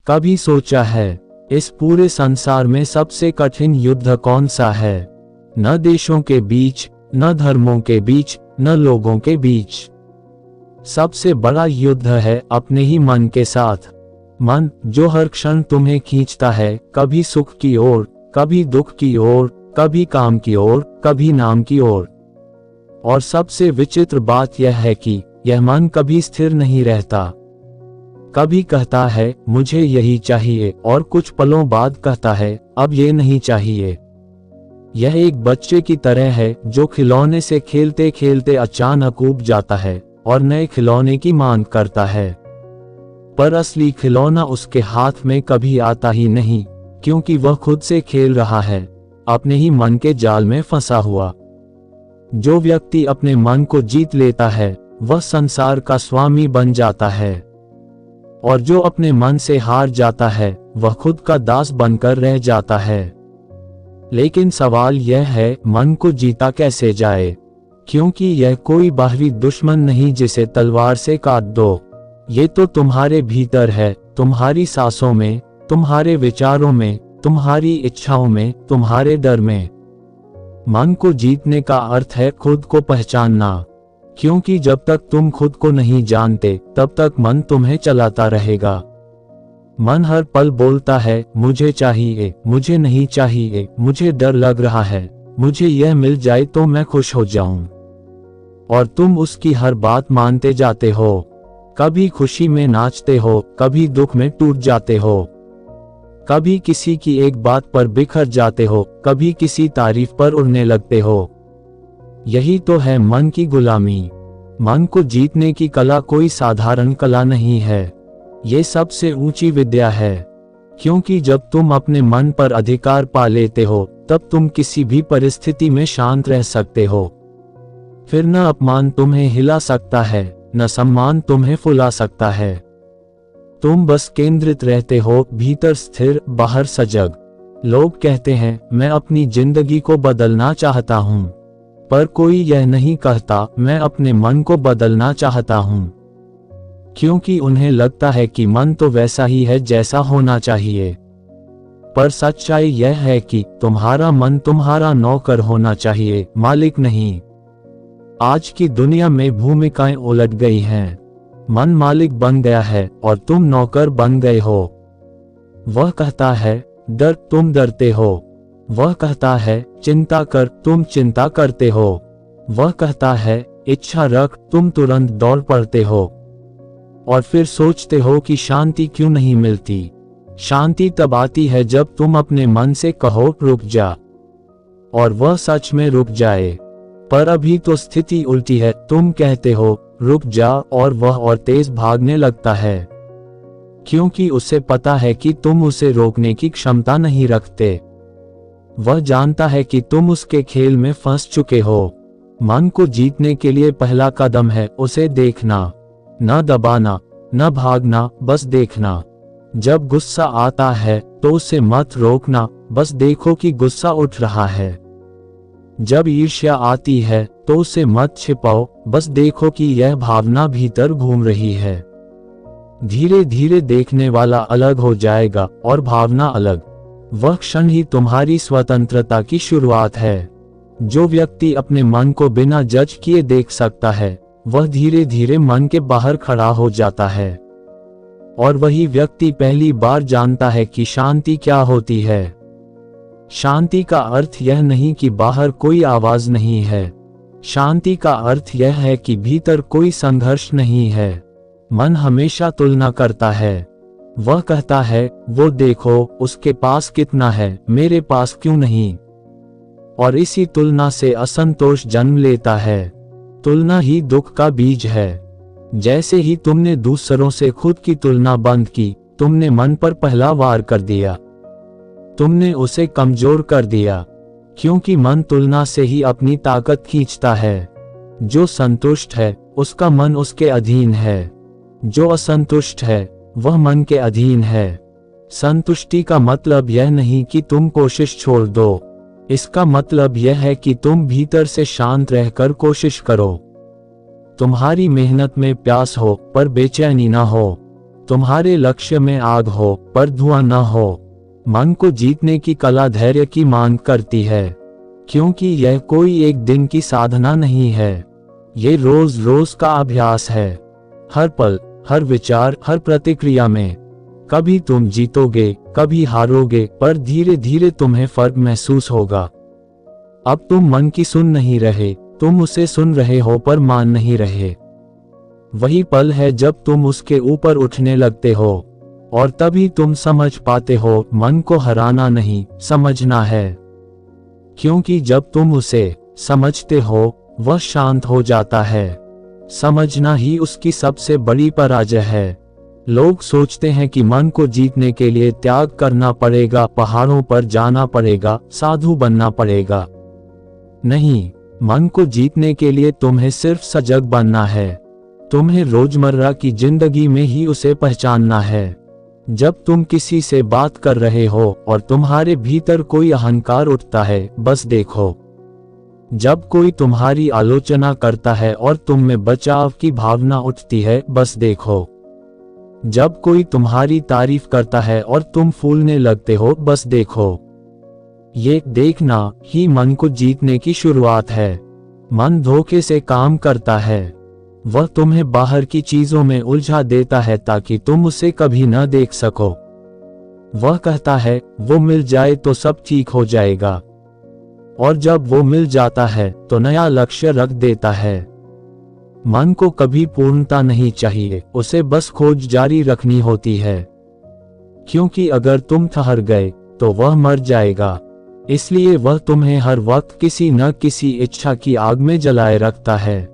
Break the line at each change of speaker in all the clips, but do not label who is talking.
कभी सोचा है इस पूरे संसार में सबसे कठिन युद्ध कौन सा है? न देशों के बीच, न धर्मों के बीच, न लोगों के बीच। सबसे बड़ा युद्ध है अपने ही मन के साथ। मन जो हर क्षण तुम्हें खींचता है, कभी सुख की ओर, कभी दुख की ओर, कभी काम की ओर, कभी नाम की ओर। और सबसे विचित्र बात यह है कि यह मन कभी स्थिर नहीं रहता। कभी कहता है मुझे यही चाहिए और कुछ पलों बाद कहता है अब ये नहीं चाहिए। यह एक बच्चे की तरह है जो खिलौने से खेलते खेलते अचानक ऊब जाता है और नए खिलौने की मांग करता है। पर असली खिलौना उसके हाथ में कभी आता ही नहीं, क्योंकि वह खुद से खेल रहा है, अपने ही मन के जाल में फंसा हुआ। जो व्यक्ति अपने मन को जीत लेता है वह संसार का स्वामी बन जाता है, और जो अपने मन से हार जाता है वह खुद का दास बनकर रह जाता है। लेकिन सवाल यह है मन को जीता कैसे जाए, क्योंकि यह कोई बाहरी दुश्मन नहीं जिसे तलवार से काट दो। ये तो तुम्हारे भीतर है, तुम्हारी सांसों में, तुम्हारे विचारों में, तुम्हारी इच्छाओं में, तुम्हारे डर में। मन को जीतने का अर्थ है खुद को पहचानना, क्योंकि जब तक तुम खुद को नहीं जानते तब तक मन तुम्हें चलाता रहेगा। मन हर पल बोलता है मुझे चाहिए, मुझे नहीं चाहिए, मुझे डर लग रहा है, मुझे यह मिल जाए तो मैं खुश हो जाऊं। और तुम उसकी हर बात मानते जाते हो। कभी खुशी में नाचते हो, कभी दुख में टूट जाते हो, कभी किसी की एक बात पर बिखर जाते हो, कभी किसी तारीफ पर उड़ने लगते हो। यही तो है मन की गुलामी। मन को जीतने की कला कोई साधारण कला नहीं है, ये सबसे ऊंची विद्या है। क्योंकि जब तुम अपने मन पर अधिकार पा लेते हो तब तुम किसी भी परिस्थिति में शांत रह सकते हो। फिर न अपमान तुम्हें हिला सकता है, न सम्मान तुम्हें फुला सकता है। तुम बस केंद्रित रहते हो, भीतर स्थिर, बाहर सजग। लोग कहते हैं मैं अपनी जिंदगी को बदलना चाहता हूं, पर कोई यह नहीं कहता मैं अपने मन को बदलना चाहता हूं, क्योंकि उन्हें लगता है कि मन तो वैसा ही है जैसा होना चाहिए। पर सच्चाई यह है कि तुम्हारा मन तुम्हारा नौकर होना चाहिए, मालिक नहीं। आज की दुनिया में भूमिकाएं उलट गई हैं। मन मालिक बन गया है और तुम नौकर बन गए हो। वह कहता है डर, तुम डरते हो। वह कहता है चिंता कर, तुम चिंता करते हो। वह कहता है इच्छा रख, तुम तुरंत दौड़ पड़ते हो। और फिर सोचते हो कि शांति क्यों नहीं मिलती। शांति तब आती है जब तुम अपने मन से कहो रुक जा, और वह सच में रुक जाए। पर अभी तो स्थिति उल्टी है, तुम कहते हो रुक जा और वह और तेज भागने लगता है, क्योंकि उसे पता है कि तुम उसे रोकने की क्षमता नहीं रखते। वह जानता है कि तुम उसके खेल में फंस चुके हो। मन को जीतने के लिए पहला कदम है उसे देखना, न दबाना, न भागना, बस देखना। जब गुस्सा आता है तो उसे मत रोकना, बस देखो कि गुस्सा उठ रहा है। जब ईर्ष्या आती है तो उसे मत छिपाओ, बस देखो कि यह भावना भीतर घूम रही है। धीरे धीरे देखने वाला अलग हो जाएगा और भावना अलग। वह क्षण ही तुम्हारी स्वतंत्रता की शुरुआत है। जो व्यक्ति अपने मन को बिना जज किए देख सकता है वह धीरे धीरे मन के बाहर खड़ा हो जाता है, और वही व्यक्ति पहली बार जानता है कि शांति क्या होती है। शांति का अर्थ यह नहीं कि बाहर कोई आवाज नहीं है। शांति का अर्थ यह है कि भीतर कोई संघर्ष नहीं है। मन हमेशा तुलना करता है। वह कहता है वो देखो उसके पास कितना है, मेरे पास क्यों नहीं। और इसी तुलना से असंतोष जन्म लेता है। तुलना ही दुख का बीज है। जैसे ही तुमने दूसरों से खुद की तुलना बंद की, तुमने मन पर पहला वार कर दिया। तुमने उसे कमजोर कर दिया, क्योंकि मन तुलना से ही अपनी ताकत खींचता है। जो संतुष्ट है उसका मन उसके अधीन है, जो असंतुष्ट है वह मन के अधीन है। संतुष्टि का मतलब यह नहीं कि तुम कोशिश छोड़ दो, इसका मतलब यह है कि तुम भीतर से शांत रहकर कोशिश करो। तुम्हारी मेहनत में प्यास हो पर बेचैनी ना हो। तुम्हारे लक्ष्य में आग हो पर धुआं न हो। मन को जीतने की कला धैर्य की मांग करती है, क्योंकि यह कोई एक दिन की साधना नहीं है, ये रोज रोज का अभ्यास है। हर पल, हर विचार, हर प्रतिक्रिया में कभी तुम जीतोगे, कभी हारोगे, पर धीरे धीरे तुम्हें फर्क महसूस होगा। अब तुम मन की सुन नहीं रहे, तुम उसे सुन रहे हो पर मान नहीं रहे। वही पल है जब तुम उसके ऊपर उठने लगते हो, और तभी तुम समझ पाते हो मन को हराना नहीं, समझना है। क्योंकि जब तुम उसे समझते हो, वह शांत हो जाता है। समझना ही उसकी सबसे बड़ी पराजय है। लोग सोचते हैं कि मन को जीतने के लिए त्याग करना पड़ेगा, पहाड़ों पर जाना पड़ेगा, साधु बनना पड़ेगा। नहीं, मन को जीतने के लिए तुम्हें सिर्फ सजग बनना है। तुम्हें रोजमर्रा की जिंदगी में ही उसे पहचानना है। जब तुम किसी से बात कर रहे हो और तुम्हारे भीतर कोई अहंकार उठता है, बस देखो। जब कोई तुम्हारी आलोचना करता है और तुम में बचाव की भावना उठती है, बस देखो। जब कोई तुम्हारी तारीफ करता है और तुम फूलने लगते हो, बस देखो। ये देखना ही मन को जीतने की शुरुआत है। मन धोखे से काम करता है। वह तुम्हें बाहर की चीजों में उलझा देता है ताकि तुम उसे कभी न देख सको। वह कहता है वो मिल जाए तो सब ठीक हो जाएगा, और जब वो मिल जाता है तो नया लक्ष्य रख देता है। मन को कभी पूर्णता नहीं चाहिए, उसे बस खोज जारी रखनी होती है। क्योंकि अगर तुम ठहर गए तो वह मर जाएगा। इसलिए वह तुम्हें हर वक्त किसी न किसी इच्छा की आग में जलाए रखता है।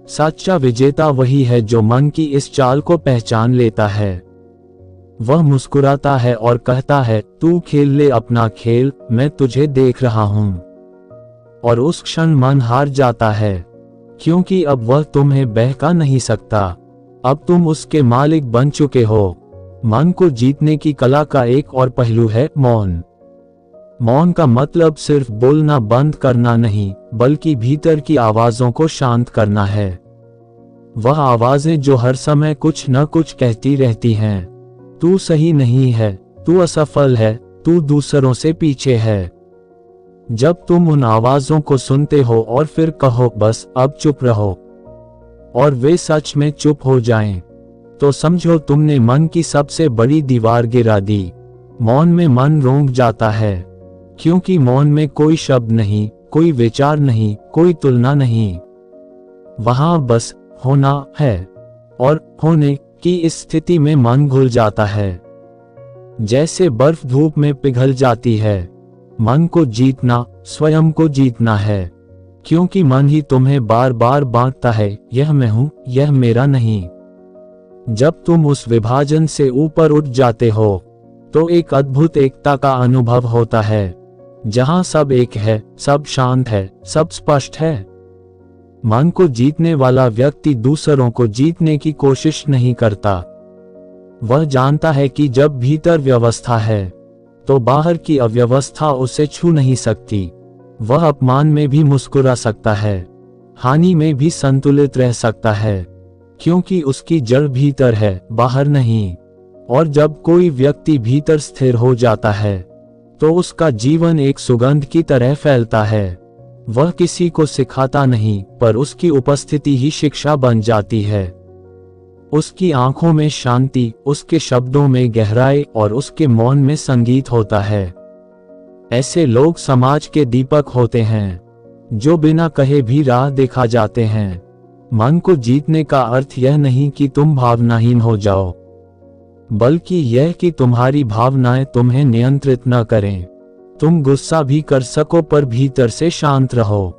सच्चा विजेता वही है जो मन की इस चाल को पहचान लेता है। वह मुस्कुराता है और कहता है, तू खेल ले अपना खेल, मैं तुझे देख रहा हूं। और उस क्षण मन हार जाता है, क्योंकि अब वह तुम्हें बहका नहीं सकता। अब तुम उसके मालिक बन चुके हो। मन को जीतने की कला का एक और पहलू है मौन। मौन का मतलब सिर्फ बोलना बंद करना नहीं, बल्कि भीतर की आवाजों को शांत करना है। वह आवाजें जो हर समय कुछ न कुछ कहती रहती हैं। तू सही नहीं है, तू असफल है, तू दूसरों से पीछे है। जब तुम उन आवाजों को सुनते हो और फिर कहो बस अब चुप रहो, और वे सच में चुप हो जाएं, तो समझो तुमने मन की सबसे बड़ी दीवार गिरा दी। मौन में मन रोंक जाता है, क्योंकि मौन में कोई शब्द नहीं, कोई विचार नहीं, कोई तुलना नहीं। वहां बस होना है, और होने की इस स्थिति में मन घुल जाता है। जैसे बर्फ धूप में पिघल जाती है। मन को जीतना स्वयं को जीतना है, क्योंकि मन ही तुम्हें बार बार बांटता है, यह मैं हूं, यह मेरा नहीं। जब तुम उस विभाजन से ऊपर उठ जाते हो तो एक अद्भुत एकता का अनुभव होता है, जहां सब एक है, सब शांत है, सब स्पष्ट है। मन को जीतने वाला व्यक्ति दूसरों को जीतने की कोशिश नहीं करता। वह जानता है कि जब भीतर व्यवस्था है तो बाहर की अव्यवस्था उसे छू नहीं सकती। वह अपमान में भी मुस्कुरा सकता है, हानि में भी संतुलित रह सकता है, क्योंकि उसकी जड़ भीतर है, बाहर नहीं। और जब कोई व्यक्ति भीतर स्थिर हो जाता है तो उसका जीवन एक सुगंध की तरह फैलता है। वह किसी को सिखाता नहीं, पर उसकी उपस्थिति ही शिक्षा बन जाती है। उसकी आंखों में शांति, उसके शब्दों में गहराई और उसके मौन में संगीत होता है। ऐसे लोग समाज के दीपक होते हैं, जो बिना कहे भी राह दिखा जाते हैं। मन को जीतने का अर्थ यह नहीं कि तुम भावनाहीन हो जाओ, बल्कि यह कि तुम्हारी भावनाएं तुम्हें नियंत्रित न करें। तुम गुस्सा भी कर सको पर भीतर से शांत रहो।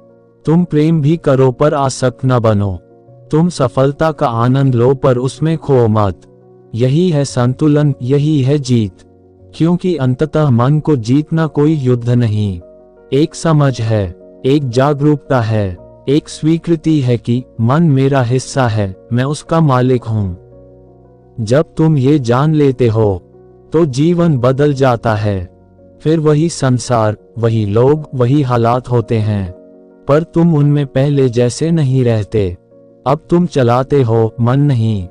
तुम प्रेम भी करो पर आसक्त न बनो। तुम सफलता का आनंद लो पर उसमें खो मत। यही है संतुलन, यही है जीत। क्योंकि अंततः मन को जीतना कोई युद्ध नहीं, एक समझ है, एक जागरूकता है, एक स्वीकृति है कि मन मेरा हिस्सा है, मैं उसका मालिक हूं। जब तुम ये जान लेते हो तो जीवन बदल जाता है। फिर वही संसार, वही लोग, वही हालात होते हैं, पर तुम उनमें पहले जैसे नहीं रहते। अब तुम चलाते हो, मन नहीं,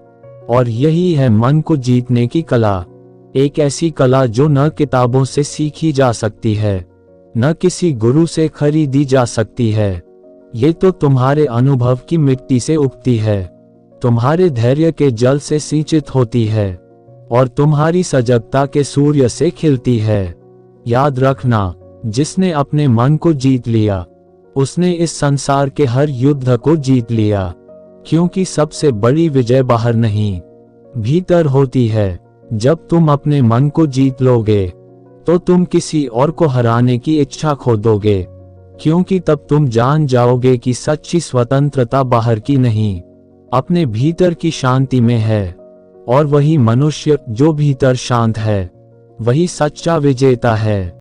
और यही है मन को जीतने की कला। एक ऐसी कला जो न किताबों से सीखी जा सकती है, न किसी गुरु से खरीदी जा सकती है। ये तो तुम्हारे अनुभव की मिट्टी से उगती है, तुम्हारे धैर्य के जल से सिंचित होती है और तुम्हारी सजगता के सूर्य से खिलती है। याद रखना, जिसने अपने मन को जीत लिया, उसने इस संसार के हर युद्ध को जीत लिया। क्योंकि सबसे बड़ी विजय बाहर नहीं, भीतर होती है। जब तुम अपने मन को जीत लोगे, तो तुम किसी और को हराने की इच्छा खो दोगे, क्योंकि तब तुम जान जाओगे कि सच्ची स्वतंत्रता बाहर की नहीं, अपने भीतर की शांति में है। और वही मनुष्य जो भीतर शांत है, वही सच्चा विजेता है।